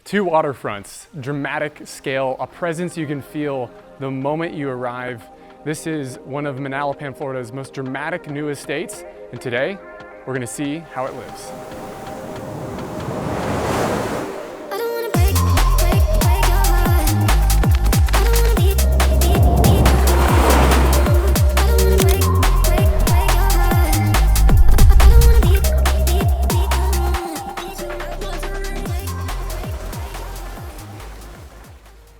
Two waterfronts, dramatic scale, a presence you can feel the moment you arrive. This is one of Manalapan, Florida's most dramatic new estates, and today we're gonna see how it lives.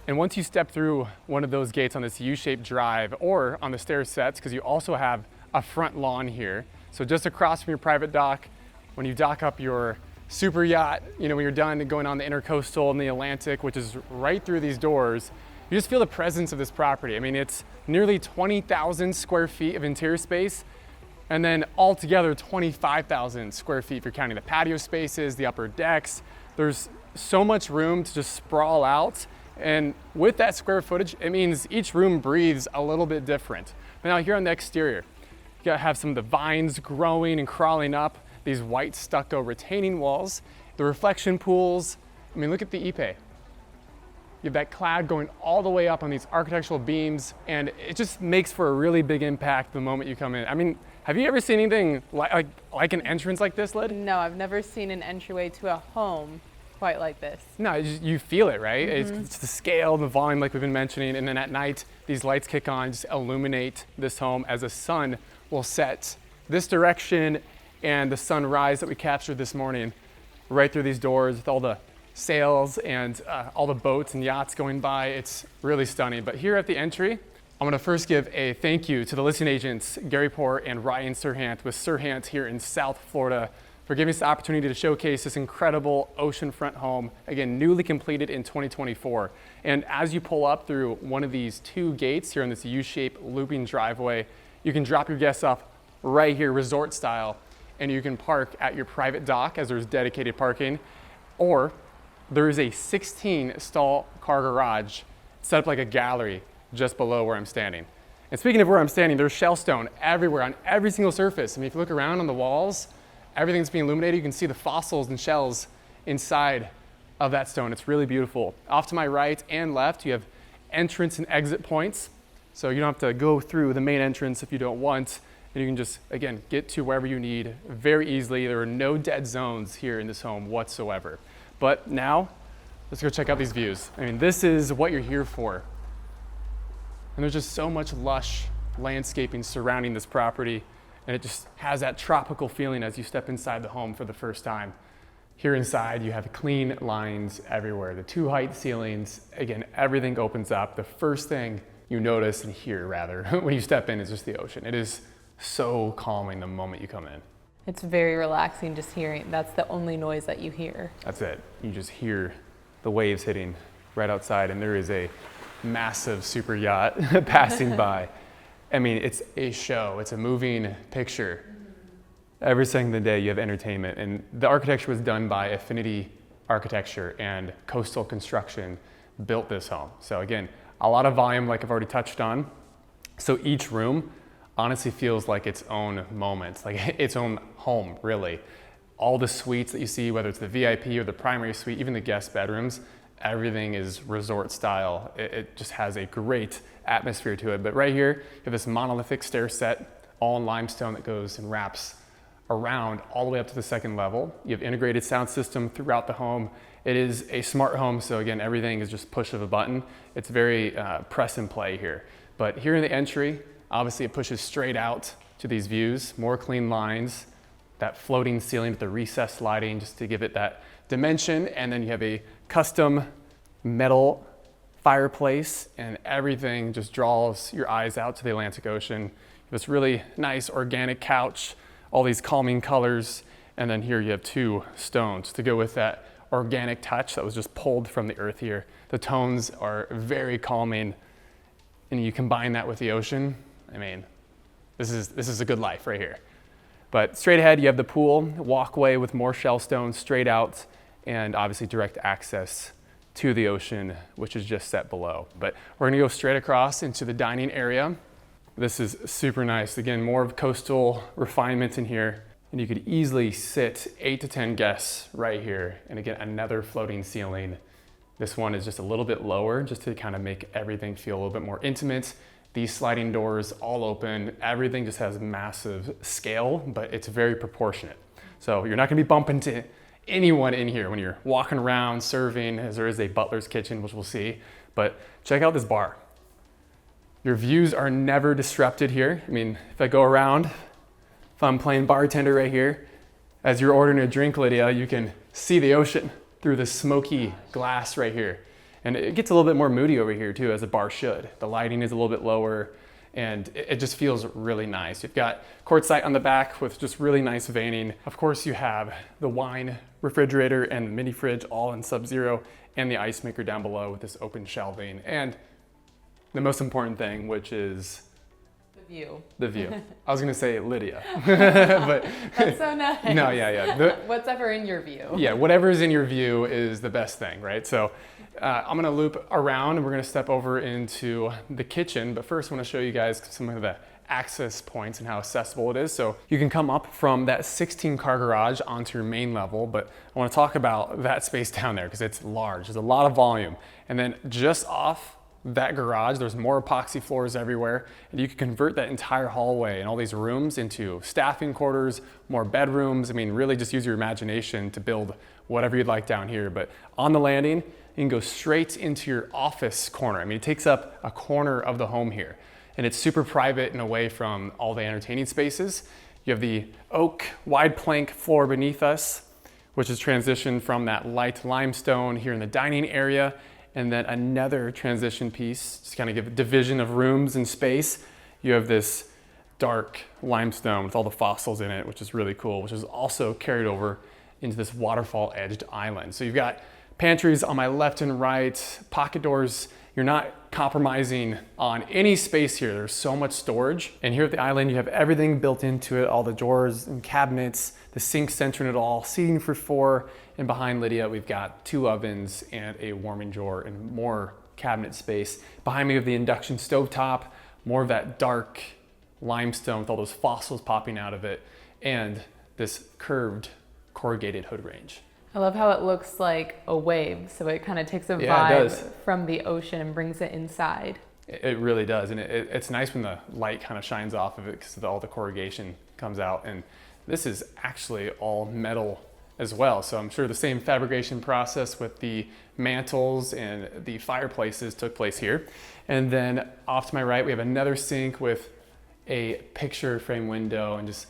And once you step through one of those gates on this U-shaped drive or on the stair sets, because you also have a front lawn here. So just across from your private dock, when you dock up your super yacht, when you're done going on the Intracoastal and the Atlantic, which is right through these doors, you just feel the presence of this property. I mean, it's nearly 20,000 square feet of interior space, and then altogether 25,000 square feet if you're counting the patio spaces, the upper decks. There's so much room to just sprawl out. And with that square footage, it means each room breathes a little bit different. But now here on the exterior, you gotta have some of the vines growing and crawling up, these white stucco retaining walls, the reflection pools. I mean, look at the Ipe. You have that clad going all the way up on these architectural beams, and it just makes for a really big impact the moment you come in. I mean, have you ever seen anything like an entrance like this, Lid? No, I've never seen an entryway to a home quite like this. No, you feel it, right? It's the scale, the volume like we've been mentioning, and then at night, these lights kick on, just illuminate this home as the sun will set this direction and the sunrise that we captured this morning right through these doors with all the sails and all the boats and yachts going by. It's really stunning. But here at the entry, I'm gonna first give a thank you to the listing agents, Gary Pohrer and Ryan Serhant with Serhant here in South Florida, for giving us the opportunity to showcase this incredible oceanfront home, again, newly completed in 2024. And as you pull up through one of these two gates here on this U-shaped looping driveway, you can drop your guests off right here, resort style, and you can park at your private dock as there's dedicated parking, or there is a 16-stall car garage set up like a gallery just below where I'm standing. And speaking of where I'm standing, there's shellstone everywhere on every single surface. I mean, if you look around on the walls, everything's being illuminated. You can see the fossils and shells inside of that stone. It's really beautiful. Off to my right and left, you have entrance and exit points. So you don't have to go through the main entrance if you don't want. And you can just, again, get to wherever you need very easily. There are no dead zones here in this home whatsoever. But now, let's go check out these views. I mean, this is what you're here for. And there's just so much lush landscaping surrounding this property. And it just has that tropical feeling as you step inside the home for the first time. Here inside, you have clean lines everywhere. The two height ceilings, again, everything opens up. The first thing you notice and hear, rather, when you step in is just the ocean. It is so calming the moment you come in. It's very relaxing just hearing. That's the only noise that you hear. That's it. You just hear the waves hitting right outside, and there is a massive super yacht passing by. I mean, it's a show, it's a moving picture. Every single day you have entertainment, and the architecture was done by Affinity Architecture and Coastal Construction built this home. So again, a lot of volume like I've already touched on. So each room honestly feels like its own moment, like its own home, really. All the suites that you see, whether it's the VIP or the primary suite, even the guest bedrooms, everything is resort style. It just has a great atmosphere to it. But right here, you have this monolithic stair set, all in limestone that goes and wraps around all the way up to the second level. You have integrated sound system throughout the home. It is a smart home, so again, everything is just push of a button. It's very press and play here. But here in the entry, obviously it pushes straight out to these views, more clean lines, that floating ceiling with the recessed lighting just to give it that dimension. And then you have a custom metal fireplace, and everything just draws your eyes out to the Atlantic Ocean. This really nice organic couch, all these calming colors, and then here you have two stones to go with that organic touch that was just pulled from the earth here. The tones are very calming, and you combine that with the ocean. I mean, this is a good life right here. But straight ahead, you have the pool, walkway with more shell stones straight out, and obviously direct access to the ocean, which is just set below. But we're gonna go straight across into the dining area. This is super nice. Again, more of coastal refinement in here. And you could easily sit 8 to 10 guests right here. And again, another floating ceiling. This one is just a little bit lower just to kind of make everything feel a little bit more intimate. These sliding doors all open. Everything just has massive scale, but it's very proportionate. So you're not gonna be bumping into anyone in here when you're walking around serving, as there is a butler's kitchen, which we'll see. But check out this bar. Your views are never disrupted here. I mean, if I go around, if I'm playing bartender right here, as you're ordering a drink, Lydia, you can see the ocean through the smoky glass right here. And it gets a little bit more moody over here too, as a bar should. The lighting is a little bit lower and it just feels really nice. You've got quartzite on the back with just really nice veining. Of course, you have the wine refrigerator and the mini fridge all in Sub-Zero, and the ice maker down below with this open shelving. And the most important thing, which is view. The view. I was gonna say Lydia, but that's so nice. No, yeah. Whatever in your view. Yeah, whatever's in your view is the best thing, right? So I'm gonna loop around and we're gonna step over into the kitchen. But first I wanna show you guys some of the access points and how accessible it is. So you can come up from that 16 car garage onto your main level, but I wanna talk about that space down there because it's large. There's a lot of volume. And then just off that garage, there's more epoxy floors everywhere, and you can convert that entire hallway and all these rooms into staffing quarters, more bedrooms. I mean, really just use your imagination to build whatever you'd like down here. But on the landing, you can go straight into your office corner. I mean, it takes up a corner of the home here, and it's super private and away from all the entertaining spaces. You have the oak wide plank floor beneath us, which is transitioned from that light limestone here in the dining area. And then another transition piece, just kind of give a division of rooms and space. You have this dark limestone with all the fossils in it, which is really cool, which is also carried over into this waterfall edged island. So you've got pantries on my left and right, pocket doors. You're not compromising on any space here. There's so much storage. And here at the island, you have everything built into it, all the drawers and cabinets, the sink centering it all, seating for 4. And behind Lydia, we've got 2 ovens and a warming drawer and more cabinet space. Behind me, we have the induction stovetop, more of that dark limestone with all those fossils popping out of it, and this curved corrugated hood range. I love how it looks like a wave, so it kind of takes a Yeah, vibe from the ocean and brings it inside. It really does, and it's nice when the light kind of shines off of it because all the corrugation comes out. And this is actually all metal as well, so I'm sure the same fabrication process with the mantles and the fireplaces took place here. And then off to my right, we have another sink with a picture frame window, and just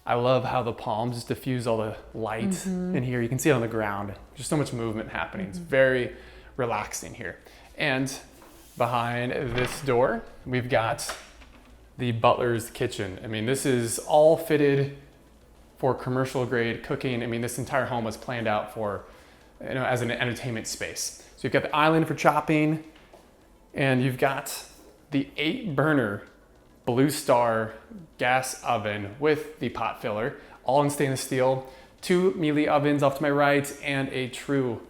I love how the palms just diffuse all the light in here. You can see it on the ground. There's so much movement happening. It's very relaxing here. And behind this door, we've got the butler's kitchen. I mean, this is all fitted for commercial grade cooking. I mean, this entire home was planned out for, as an entertainment space. So you've got the island for chopping, and you've got the 8-burner Blue Star gas oven with the pot filler, all in stainless steel, 2 Miele ovens off to my right, and a true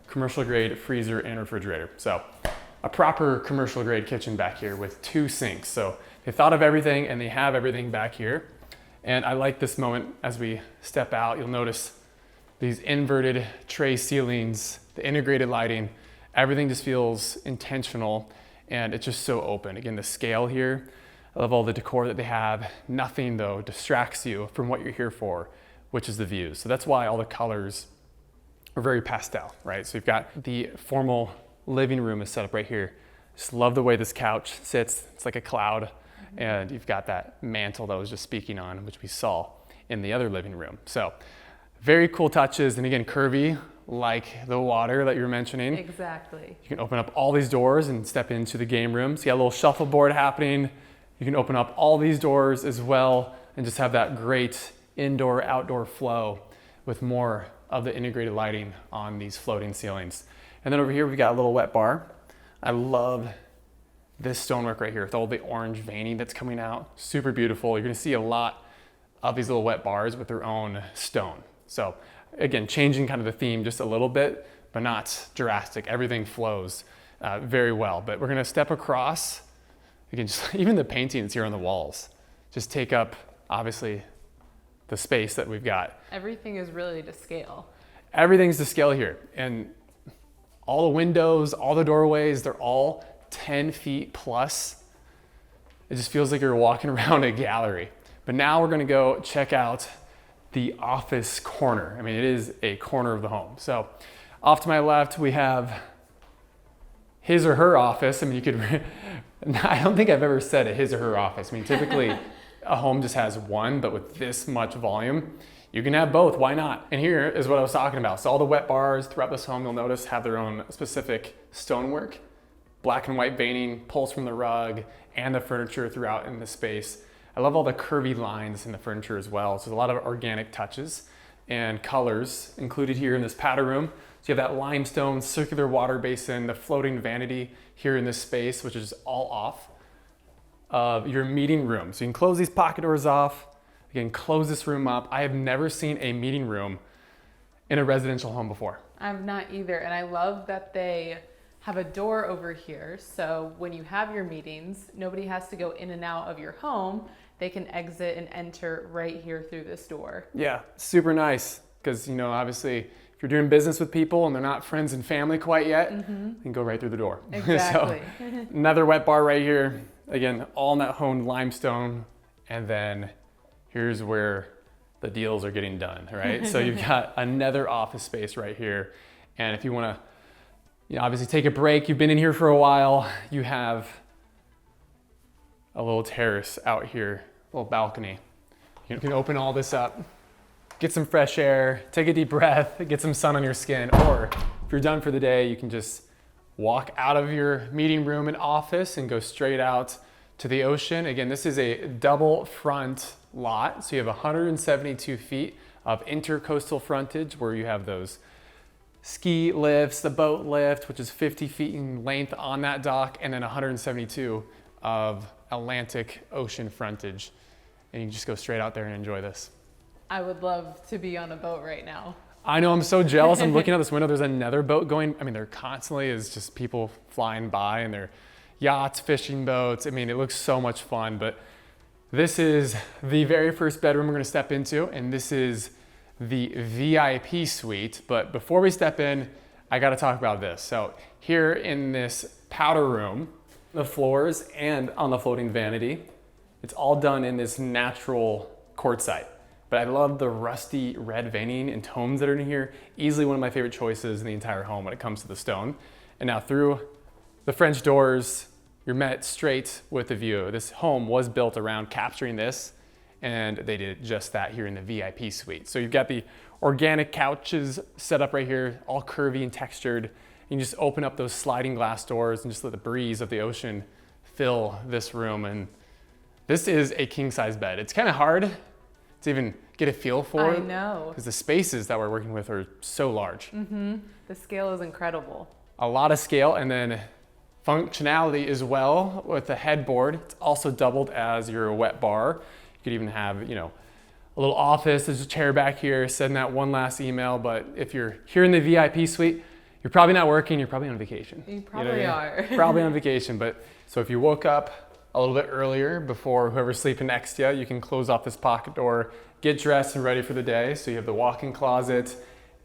commercial grade freezer and refrigerator. So a proper commercial grade kitchen back here with 2 sinks. So they thought of everything and they have everything back here. And I like this moment as we step out. You'll notice these inverted tray ceilings, the integrated lighting, everything just feels intentional, and it's just so open. Again, the scale here, I love all the decor that they have. Nothing though distracts you from what you're here for, which is the views. So that's why all the colors are very pastel, right? So you've got the formal living room is set up right here. Just love the way this couch sits. It's like a cloud. And you've got that mantle that I was just speaking on, which we saw in the other living room. So very cool touches. And again, curvy, like the water that you were mentioning. Exactly. You can open up all these doors and step into the game room. So you got a little shuffleboard happening. You can open up all these doors as well and just have that great indoor-outdoor flow with more of the integrated lighting on these floating ceilings. And then over here, we've got a little wet bar. I love this stonework right here with all the orange veining that's coming out. Super beautiful. You're gonna see a lot of these little wet bars with their own stone. So again, changing kind of the theme just a little bit, but not drastic. Everything flows very well. But we're gonna step across. Again, just even the painting that's here on the walls just take up, obviously, the space that we've got. Everything is really to scale. Everything's to scale here. And all the windows, all the doorways, they're all 10 feet plus. It just feels like you're walking around a gallery. But now we're gonna go check out the office corner. I mean, it is a corner of the home. So off to my left, we have his or her office. I mean, you could, I don't think I've ever said a his or her office. I mean, typically a home just has one, but with this much volume, you can have both, why not? And here is what I was talking about. So all the wet bars throughout this home, you'll notice, have their own specific stonework, black and white veining, pulls from the rug and the furniture throughout in the space. I love all the curvy lines in the furniture as well. So there's a lot of organic touches and colors included here in this powder room. So you have that limestone circular water basin, the floating vanity here in this space, which is all off of your meeting room. So you can close these pocket doors off. You can close this room up. I have never seen a meeting room in a residential home before. I've not either. And I love that they have a door over here. So when you have your meetings, nobody has to go in and out of your home. They can exit and enter right here through this door. Yeah, super nice. Because, you know, obviously, if you're doing business with people and they're not friends and family quite yet, you can go right through the door. Exactly. So, another wet bar right here. Again, all net honed limestone. And then here's where the deals are getting done, right? So you've got another office space right here. And if you want to, you know, obviously take a break, you've been in here for a while, you have a little terrace out here, a little balcony. You can open all this up, get some fresh air, take a deep breath, get some sun on your skin, or if you're done for the day, you can just walk out of your meeting room and office and go straight out to the ocean. Again, this is a double front lot, so you have 172 feet of intercoastal frontage where you have those ski lifts, the boat lift, which is 50 feet in length on that dock, and then 172 of Atlantic Ocean frontage. And you can just go straight out there and enjoy this. I would love to be on a boat right now. I know, I'm so jealous. I'm looking out this window, there's another boat going. I mean, there constantly is just people flying by and they're yachts, fishing boats. I mean, it looks so much fun, but this is the very first bedroom we're gonna step into, and this is the VIP suite. But before we step in, I gotta talk about this. So here in this powder room, the floors and on the floating vanity, it's all done in this natural quartzite. But I love the rusty red veining and tones that are in here. Easily one of my favorite choices in the entire home when it comes to the stone. And now through the French doors, you're met straight with the view. This home was built around capturing this, and they did just that here in the VIP suite. So you've got the organic couches set up right here, all curvy and textured. You can just open up those sliding glass doors and just let the breeze of the ocean fill this room. And this is a king size bed. It's kind of hard to even get a feel for. I know. Because the spaces that we're working with are so large. The scale is incredible. A lot of scale, and then functionality as well with the headboard. It's also doubled as your wet bar. You could even have, you know, a little office. There's a chair back here, sending that one last email. But if you're here in the VIP suite, you're probably not working, you're probably on vacation. You probably are. Probably on vacation. But so if you woke up a little bit earlier before whoever's sleeping next to you, you can close off this pocket door, get dressed and ready for the day. So you have the walk-in closet,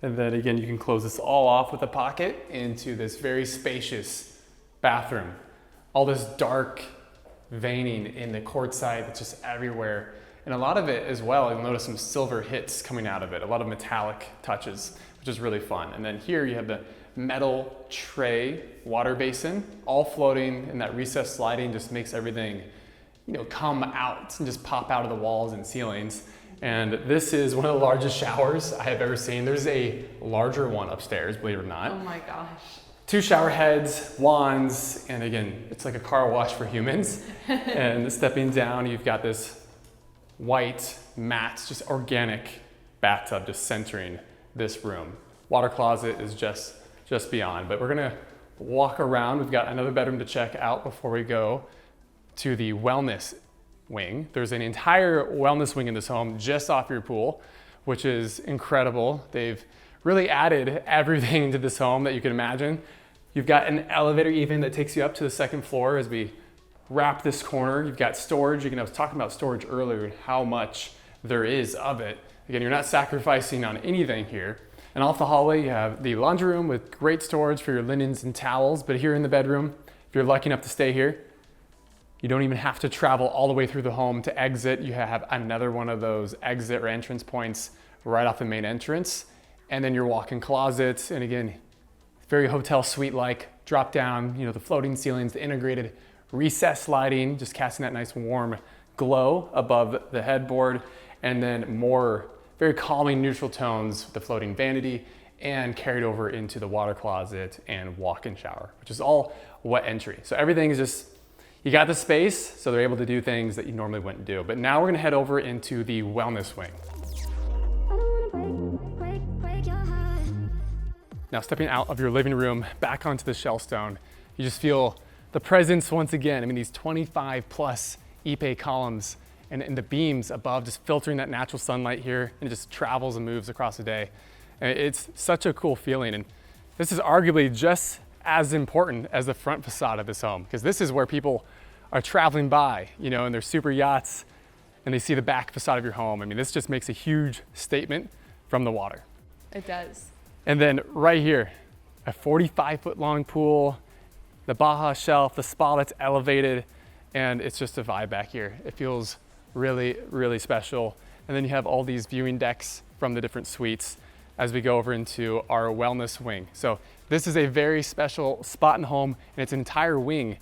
and then again, you can close this all off with a pocket into this very spacious bathroom. All this dark veining in the quartzite that's just everywhere. And a lot of it as well, you'll notice some silver hits coming out of it, a lot of metallic touches, which is really fun. And then here you have the metal tray water basin, all floating, and that recessed sliding just makes everything, you know, come out and just pop out of the walls and ceilings. And this is one of the largest showers I have ever seen. There's a larger one upstairs, believe it or not. Oh my gosh. 2 shower heads, wands, and again, it's like a car wash for humans. And stepping down, you've got this white, matte, just organic bathtub just centering this room. Water closet is just beyond, but we're gonna walk around. We've got another bedroom to check out before we go to the wellness wing. There's an entire wellness wing in this home just off your pool, which is incredible. They've really added everything to this home that you can imagine. You've got an elevator even that takes you up to the 2nd floor as we wrap this corner. You've got storage. I was talking about storage earlier and how much there is of it. Again, you're not sacrificing on anything here. And off the hallway, you have the laundry room with great storage for your linens and towels. But here in the bedroom, if you're lucky enough to stay here, you don't even have to travel all the way through the home to exit. You have another one of those exit or entrance points right off the main entrance. And then your walk-in closets. And again, very hotel suite-like, drop down, the floating ceilings, the integrated recessed lighting, just casting that nice warm glow above the headboard. And then more very calming neutral tones with the floating vanity and carried over into the water closet and walk-in shower, which is all wet entry. So everything is just, you got the space, so they're able to do things that you normally wouldn't do. But now we're gonna head over into the wellness wing. Now stepping out of your living room, back onto the shellstone, you just feel the presence once again. I mean, these 25 plus Ipe columns and the beams above just filtering that natural sunlight here, and it just travels and moves across the day. And it's such a cool feeling. And this is arguably just as important as the front facade of this home, because this is where people are traveling by, in their super yachts, and they see the back facade of your home. I mean, this just makes a huge statement from the water. It does. And then right here, a 45-foot long pool, the Baja shelf, the spa that's elevated, and it's just a vibe back here. It feels really, really special. And then you have all these viewing decks from the different suites as we go over into our wellness wing. So this is a very special spot in the home, and it's an entire wing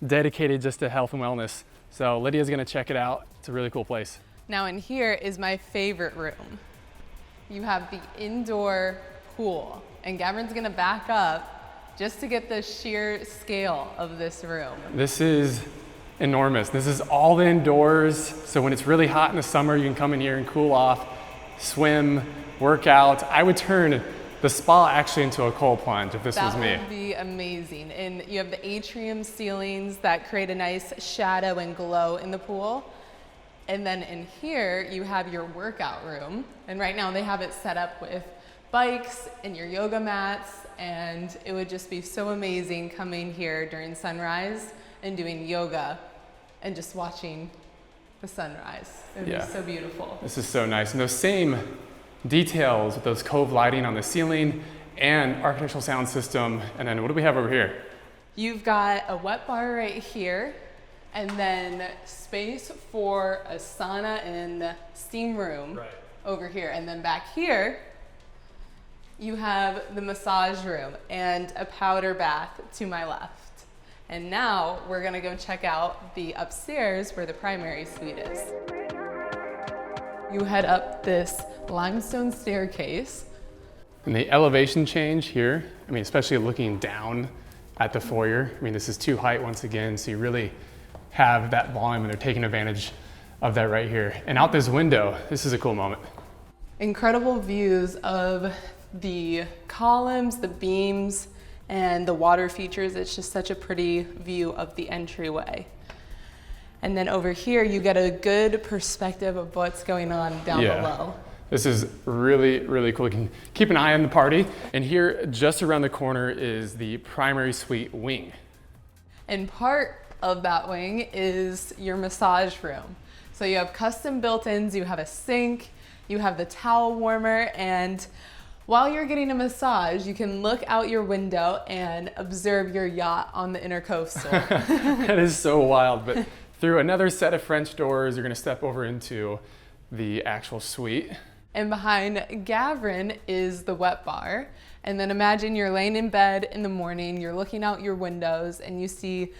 dedicated just to health and wellness. So Lydia's gonna check it out. It's a really cool place. Now in here is my favorite room. You have the indoor pool, and Gavrin's gonna back up just to get the sheer scale of this room. This is enormous. This is all indoors. So when it's really hot in the summer, you can come in here and cool off, swim, work out. I would turn the spa actually into a cold plunge if this was me. That would be amazing. And you have the atrium ceilings that create a nice shadow and glow in the pool. And then in here, you have your workout room. And right now they have it set up with bikes and your yoga mats. And it would just be so amazing coming here during sunrise and doing yoga and just watching the sunrise. It would be so beautiful. This is so nice. And those same details with those cove lighting on the ceiling and architectural sound system. And then what do we have over here? You've got a wet bar right here, and then space for a sauna and steam room over here. And then back here, you have the massage room and a powder bath to my left. And now we're gonna go check out the upstairs where the primary suite is. You head up this limestone staircase. And the elevation change here, I mean, especially looking down at the foyer. I mean, this is 2 height once again, so you really have that volume, and they're taking advantage of that right here. And out this window, this is a cool moment. Incredible views of the columns, the beams, and the water features. It's just such a pretty view of the entryway. And then over here, you get a good perspective of what's going on down below. This is really, really cool. You can keep an eye on the party. And here, just around the corner, is the primary suite wing. And part of that wing is your massage room. So you have custom built-ins, you have a sink, you have the towel warmer, and while you're getting a massage, you can look out your window and observe your yacht on the Intracoastal. That is so wild. But through another set of French doors, you're gonna step over into the actual suite. And behind Gavrin is the wet bar. And then imagine you're laying in bed in the morning, you're looking out your windows, and you see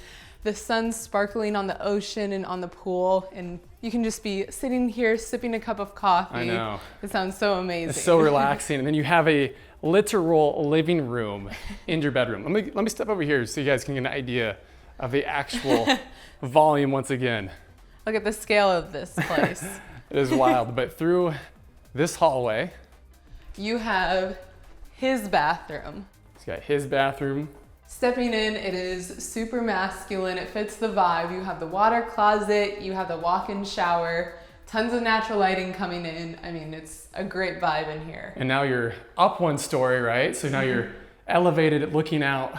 the sun sparkling on the ocean and on the pool, and you can just be sitting here sipping a cup of coffee. I know. It sounds so amazing. It's so relaxing. And then you have a literal living room in your bedroom. Let me step over here so you guys can get an idea of the actual volume once again. Look at the scale of this place. It is wild. But through this hallway, you have his bathroom. He's got his bathroom. Stepping in, it is super masculine. It fits the vibe. You have the water closet, you have the walk-in shower, tons of natural lighting coming in. I mean, it's a great vibe in here. And now you're up 1 story, right? So now you're elevated, looking out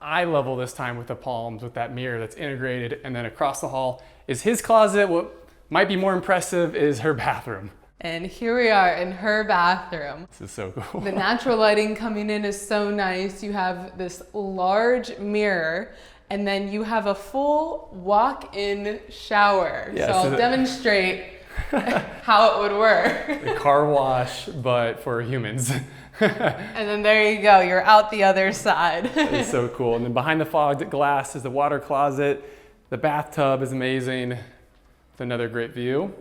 eye level this time with the palms, with that mirror that's integrated. And then across the hall is his closet, what might be more impressive is her bathroom. And here we are in her bathroom. This is so cool. The natural lighting coming in is so nice. You have this large mirror, and then you have a full walk-in shower. Yeah, so I'll demonstrate how it would work. The car wash, but for humans. And then there you go, you're out the other side. It's so cool. And then behind the fogged glass is the water closet. The bathtub is amazing. It's another great view.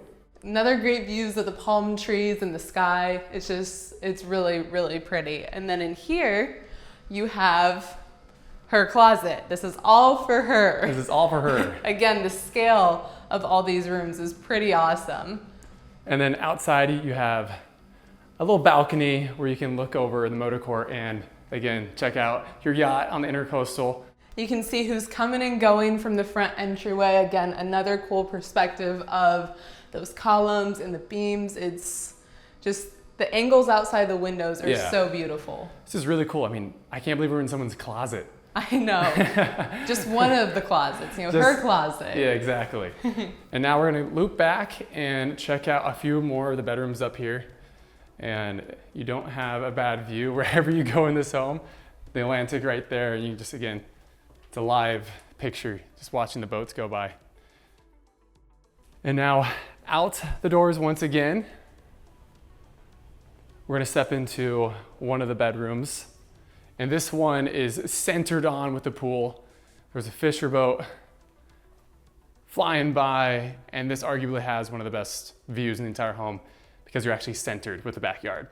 Another great views of the palm trees and the sky. It's really, really pretty. And then in here, you have her closet. This is all for her. This is all for her. Again, the scale of all these rooms is pretty awesome. And then outside you have a little balcony where you can look over the motor court and again, check out your yacht on the Intracoastal. You can see who's coming and going from the front entryway. Again, another cool perspective of those columns and the beams. It's just, the angles outside the windows are so beautiful. This is really cool. I mean, I can't believe we're in someone's closet. I know. Just one of the closets, her closet. Yeah, exactly. And now we're gonna loop back and check out a few more of the bedrooms up here. And you don't have a bad view wherever you go in this home. The Atlantic right there, and you can just, again, it's a live picture, just watching the boats go by. And now out the doors once again. We're gonna step into one of the bedrooms. And this one is centered on with the pool. There's a fisher boat flying by, and this arguably has one of the best views in the entire home because you're actually centered with the backyard.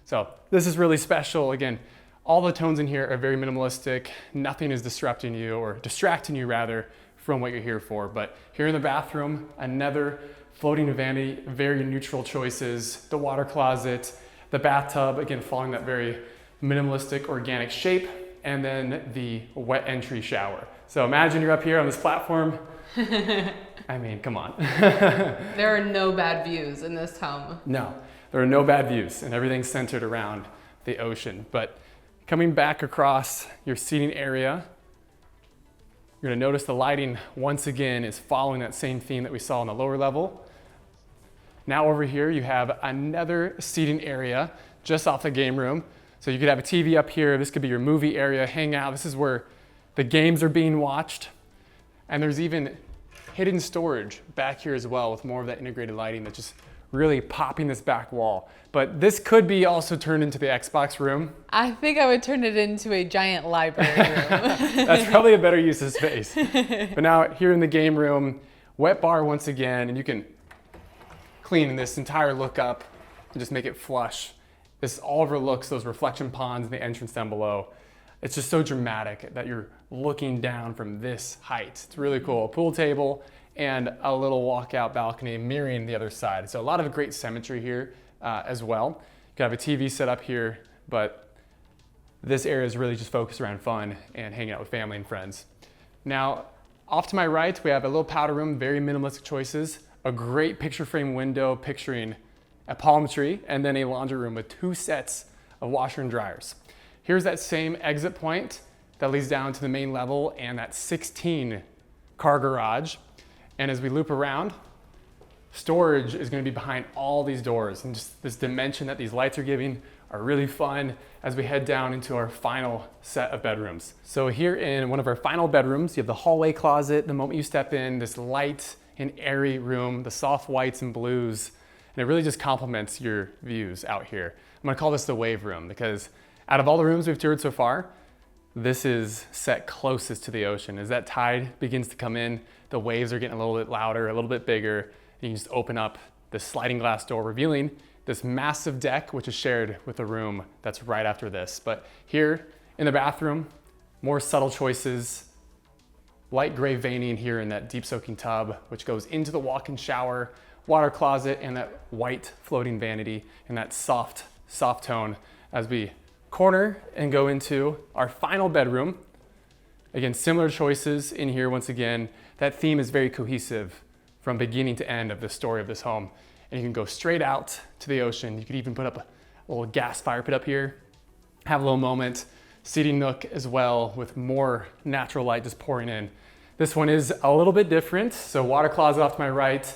So this is really special. Again, all the tones in here are very minimalistic. Nothing is disrupting you, or distracting you rather, from what you're here for. But here in the bathroom, another floating vanity, very neutral choices. The water closet, the bathtub, again, following that very minimalistic organic shape, and then the wet entry shower. So imagine you're up here on this platform. I mean, come on. There are no bad views in this home. No, there are no bad views, and everything's centered around the ocean. But coming back across your seating area, you're gonna notice the lighting once again is following that same theme that we saw on the lower level. Now over here, you have another seating area just off the game room. So you could have a TV up here. This could be your movie area, hang out. This is where the games are being watched. And there's even hidden storage back here as well with more of that integrated lighting that's just really popping this back wall. But this could be also turned into the Xbox room. I think I would turn it into a giant library room. That's probably a better use of space. But now here in the game room, wet bar once again, and you can clean this entire look up and just make it flush. This all overlooks those reflection ponds in the entrance down below. It's just so dramatic that you're looking down from this height. It's really cool. A pool table and a little walkout balcony mirroring the other side. So a lot of great symmetry here as well. You can have a TV set up here, but this area is really just focused around fun and hanging out with family and friends. Now, off to my right, we have a little powder room, very minimalistic choices, a great picture frame window picturing a palm tree, and then a laundry room with 2 sets of washer and dryers. Here's that same exit point that leads down to the main level and that 16 car garage. And as we loop around, storage is gonna be behind all these doors, and just this dimension that these lights are giving are really fun as we head down into our final set of bedrooms. So here in one of our final bedrooms, you have the hallway closet. The moment you step in, this light and airy room, the soft whites and blues, and it really just complements your views out here. I'm gonna call this the wave room because out of all the rooms we've toured so far, this is set closest to the ocean. As that tide begins to come in, the waves are getting a little bit louder, a little bit bigger, and you can just open up the sliding glass door, revealing this massive deck, which is shared with a room that's right after this. But here in the bathroom, more subtle choices, light gray veining here in that deep soaking tub, which goes into the walk-in shower, water closet, and that white floating vanity and that soft tone as we corner and go into our final bedroom. Again, similar choices in here once again. That theme is very cohesive from beginning to end of the story of this home. And you can go straight out to the ocean. You could even put up a little gas fire pit up here, have a little moment, seating nook as well with more natural light just pouring in. This one is a little bit different. So water closet off to my right,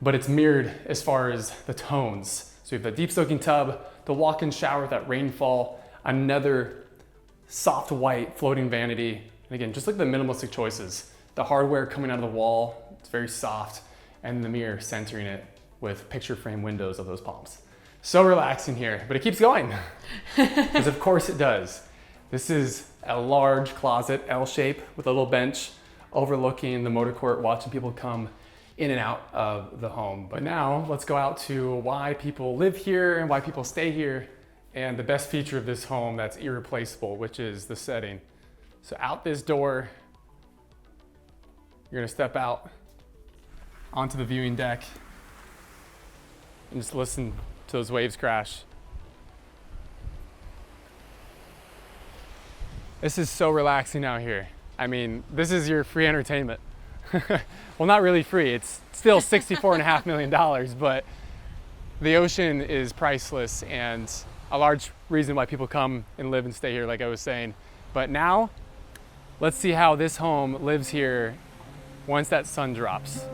but it's mirrored as far as the tones. So we have the deep soaking tub, the walk-in shower with that rainfall, another soft white floating vanity. And again, just like the minimalistic choices, the hardware coming out of the wall, it's very soft, and the mirror centering it with picture frame windows of those palms. So relaxing here, but it keeps going, because of course it does. This is a large closet, L shape, with a little bench overlooking the motor court, watching people come in and out of the home. But now let's go out to why people live here and why people stay here, and the best feature of this home that's irreplaceable, which is the setting. So out this door, you're gonna step out onto the viewing deck and just listen to those waves crash. This is so relaxing out here. I mean, this is your free entertainment. Well, not really free. It's still $64.5 million, but the ocean is priceless and a large reason why people come and live and stay here, like I was saying. But now, let's see how this home lives here once that sun drops.